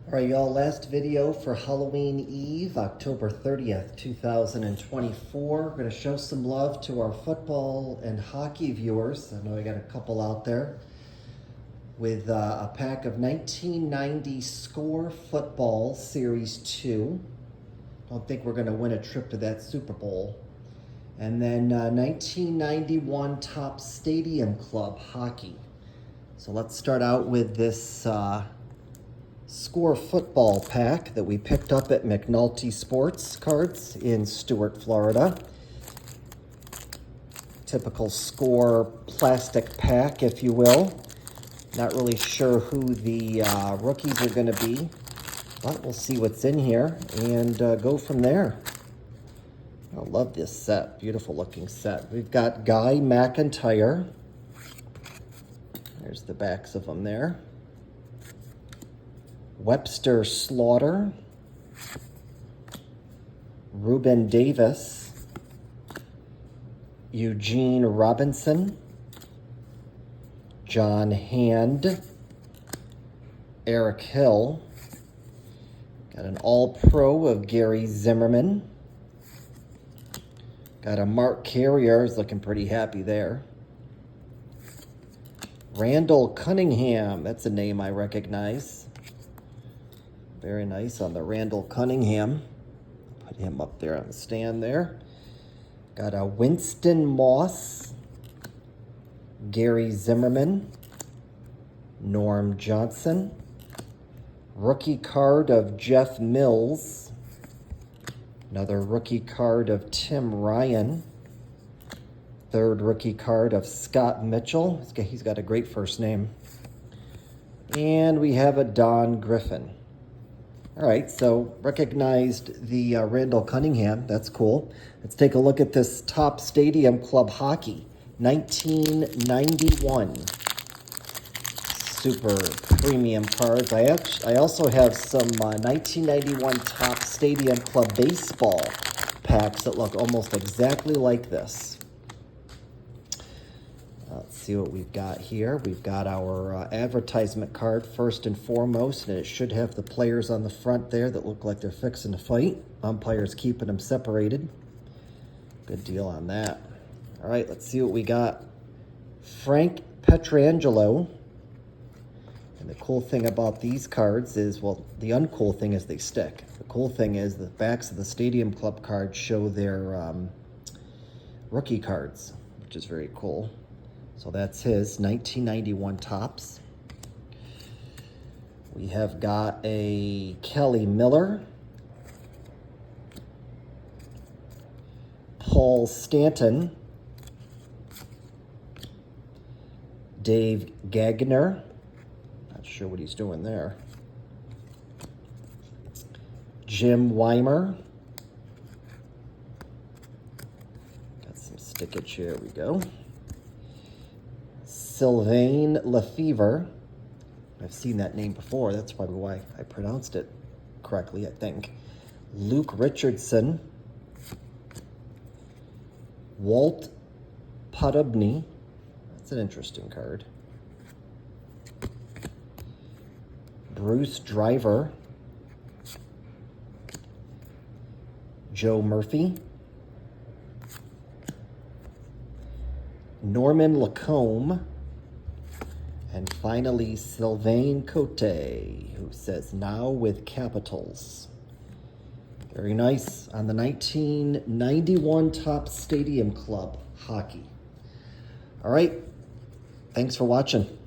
All right, y'all, last video for Halloween Eve, October 30th, 2024. We're going to show some love to our football and hockey viewers. I know I got a couple out there with a pack of 1990 Score Football Series 2. I don't think we're going to win a trip to that Super Bowl. And then 1991 Top Stadium Club Hockey. So let's start out with this Score Football pack that we picked up at McNulty Sports Cards in Stuart, Florida. Typical Score plastic pack, if you will. Not really sure who the rookies are going to be, but we'll see what's in here and go from there. I love this set. Beautiful looking set. We've got Guy McIntyre. There's the backs of them there. Webster Slaughter, Ruben Davis, Eugene Robinson, John Hand, Eric Hill, got an All-Pro of Gary Zimmerman, got a Mark Carrier, is looking pretty happy there. Randall Cunningham, that's a name I recognize. Very nice on the Randall Cunningham. Put him up there on the stand there. Got a Winston Moss, Gary Zimmerman, Norm Johnson, rookie card of Jeff Mills, another rookie card of Tim Ryan, third rookie card of Scott Mitchell. He's got a great first name. And we have a Don Griffin. All right, so recognized the Randall Cunningham. That's cool. Let's take a look at this Top Stadium Club Hockey, 1991. Super premium cards. I also have some 1991 Top Stadium Club Baseball packs that look almost exactly like this. Let's see what we've got here. We've got our advertisement card first and foremost, and it should have the players on the front there that look like they're fixing to fight. Umpires keeping them separated. Good deal on that. All right, let's see what we got. Frank Pietrangelo. And the cool thing about these cards is, well, the uncool thing is they stick. The cool thing is the backs of the Stadium Club cards show their rookie cards, which is very cool. So that's his 1991 Tops. We have got a Kelly Miller, Paul Stanton, Dave Gagner. Not sure what he's doing there. Jim Weimer. Got some stickage here. We go. Sylvain Lefevre. I've seen that name before. That's probably why I pronounced it correctly, I think. Luke Richardson. Walt Podobny. That's an interesting card. Bruce Driver. Joe Murphy. Norman Lacombe. And finally, Sylvain Cote, who says, now with capitals. Very nice on the 1991 Top Stadium Club Hockey. All right, thanks for watching.